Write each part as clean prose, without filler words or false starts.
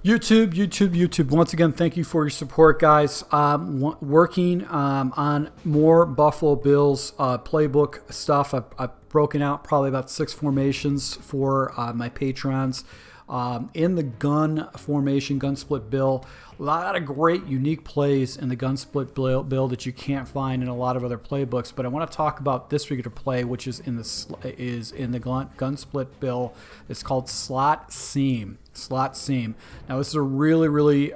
YouTube. Once again, thank you for your support, guys. Working on more Buffalo Bills playbook stuff. I've broken out probably about 6 formations for my patrons. In the gun formation, gun split bill, a lot of great unique plays in the gun split bill that you can't find in a lot of other playbooks. But I want to talk about this particular play, which is in the gun split bill. It's called slot seam. Now this is a really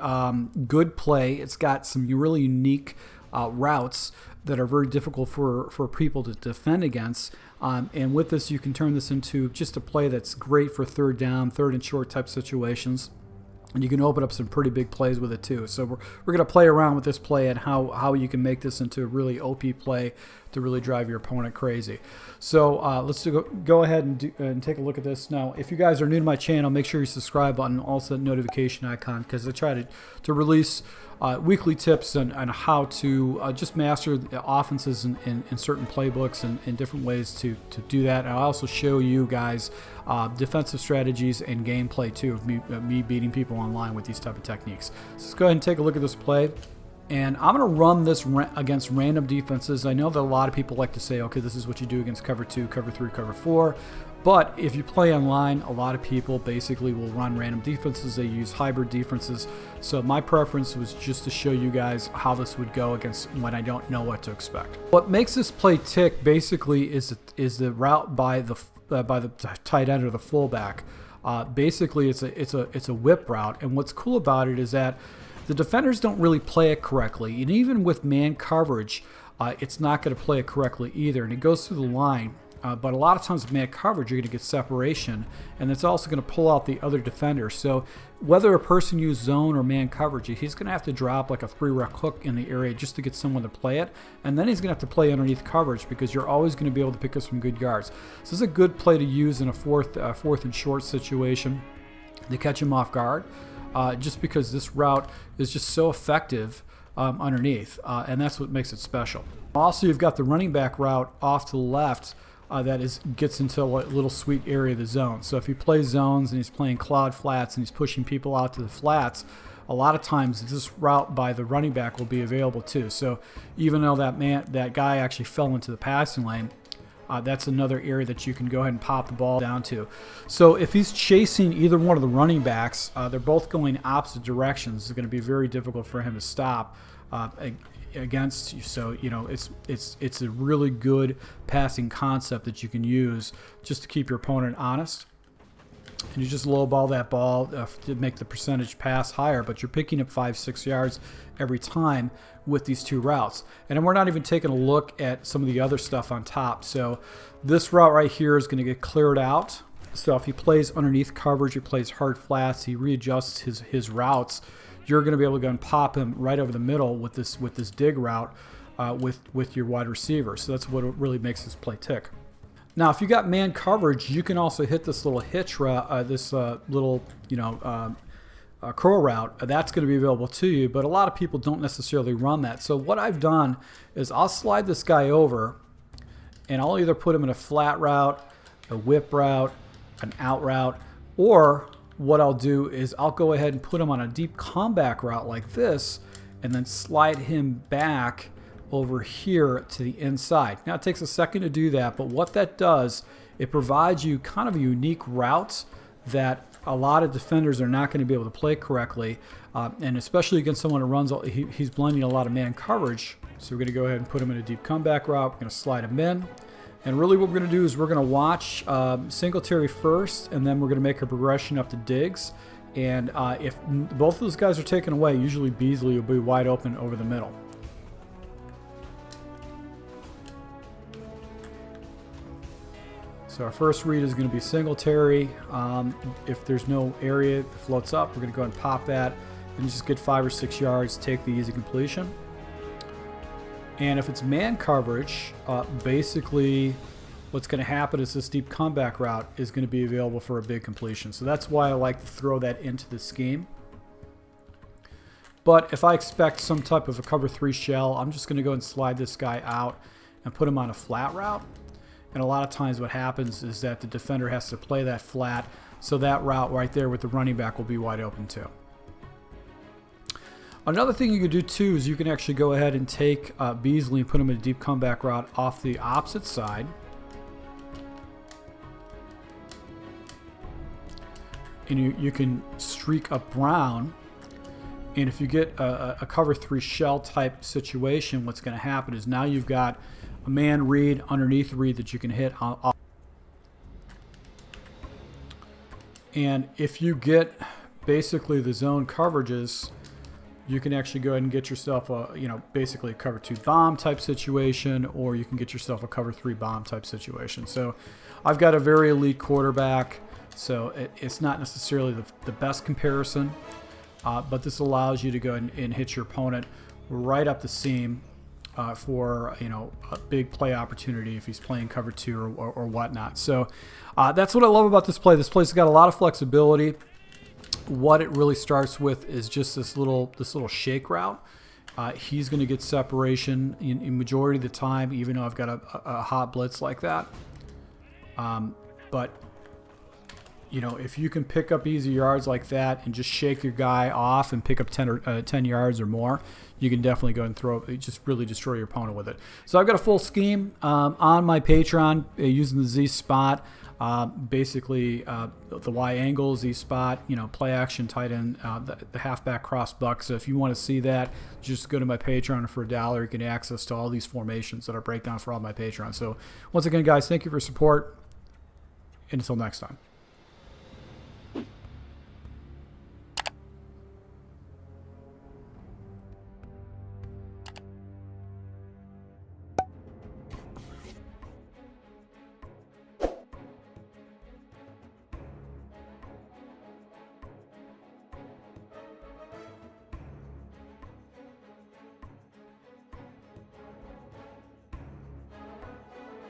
good play. It's got some really unique routes that are very difficult for people to defend against. And with this, you can turn this into just a play that's great for third down, third and short type situations. And you can open up some pretty big plays with it too. So we're going to play around with this play and how you can make this into a really OP play to really drive your opponent crazy. So let's go ahead and take a look at this. Now, if you guys are new to my channel, make sure you subscribe button, also the notification icon, because I try to release weekly tips on how to just master the offenses in certain playbooks and different ways to do that. And I also show you guys defensive strategies and gameplay too of me beating people online with these type of techniques. So let's go ahead and take a look at this play. And I'm going to run this against random defenses. I know that a lot of people like to say, okay, this is what you do against cover 2, cover 3, cover 4. But if you play online, a lot of people basically will run random defenses. They use hybrid defenses. So my preference was just to show you guys how this would go against when I don't know what to expect. What makes this play tick basically is the route by the tight end or the fullback. Basically, it's a whip route. And what's cool about it is that the defenders don't really play it correctly. And even with man coverage, it's not going to play it correctly either. And it goes through the line. But a lot of times with man coverage, you're going to get separation, and it's also going to pull out the other defender. So whether a person uses zone or man coverage, he's going to have to drop like a 3-rec hook in the area just to get someone to play it, and then he's going to have to play underneath coverage because you're always going to be able to pick up some good yards. So this is a good play to use in a fourth and short situation to catch him off guard, just because this route is just so effective underneath, and that's what makes it special. Also, you've got the running back route off to the left. That gets into a little sweet area of the zone. So if he plays zones and he's playing cloud flats and he's pushing people out to the flats, a lot of times this route by the running back will be available too. So even though that guy actually fell into the passing lane, that's another area that you can go ahead and pop the ball down to. So if he's chasing either one of the running backs, they're both going opposite directions. It's going to be very difficult for him to stop against you. So it's a really good passing concept that you can use just to keep your opponent honest, and you just lowball that ball to make the percentage pass higher, but you're picking up 5-6 yards every time with these two routes. And we're not even taking a look at some of the other stuff on top. So this route right here is going to get cleared out. So if he plays underneath coverage, he plays hard flats, he readjusts his routes, you're going to be able to go and pop him right over the middle with this dig route with your wide receiver. So that's what really makes this play tick. Now, if you got man coverage, you can also hit this little hitch route, this little curl route. That's going to be available to you, but a lot of people don't necessarily run that. So what I've done is I'll slide this guy over, and I'll either put him in a flat route, a whip route, an out route, or what I'll do is I'll go ahead and put him on a deep comeback route like this and then slide him back over here to the inside. Now it takes a second to do that, but what that does, it provides you kind of a unique route that a lot of defenders are not going to be able to play correctly, and especially against someone who runs, he's blending a lot of man coverage. So we're going to go ahead and put him in a deep comeback route. We're going to slide him in. And really what we're going to do is we're going to watch Singletary first, and then we're going to make a progression up to Diggs. And if both of those guys are taken away, usually Beasley will be wide open over the middle. So our first read is going to be Singletary. If there's no area that floats up, we're going to go ahead and pop that and just get 5 or 6 yards, take the easy completion. And if it's man coverage, basically what's going to happen is this deep comeback route is going to be available for a big completion. So that's why I like to throw that into the scheme. But if I expect some type of a cover 3 shell, I'm just going to go and slide this guy out and put him on a flat route. And a lot of times what happens is that the defender has to play that flat, so that route right there with the running back will be wide open too. Another thing you can do too is you can actually go ahead and take Beasley and put him in a deep comeback route off the opposite side. And you can streak up Brown. And if you get a cover 3 shell type situation, what's going to happen is now you've got a man read underneath read that you can hit on. And if you get basically the zone coverages, you can actually go ahead and get yourself a, basically a cover 2 bomb type situation, or you can get yourself a cover 3 bomb type situation. So I've got a very elite quarterback, so it's not necessarily the best comparison, but this allows you to go and hit your opponent right up the seam for a big play opportunity if he's playing cover 2 or whatnot. So that's what I love about this play. This play's got a lot of flexibility. What it really starts with is just this little shake route. He's going to get separation in majority of the time, even though I've got a hot blitz like that. But if you can pick up easy yards like that and just shake your guy off and pick up 10 yards or more, you can definitely go and just really destroy your opponent with it. So I've got a full scheme on my Patreon using the Z spot. Basically, the Y angle, Z spot, play action, tight end, the halfback cross buck. So if you want to see that, just go to my Patreon for $1. You can get access to all these formations that I break down for all my Patreon. So once again, guys, thank you for your support. And until next time.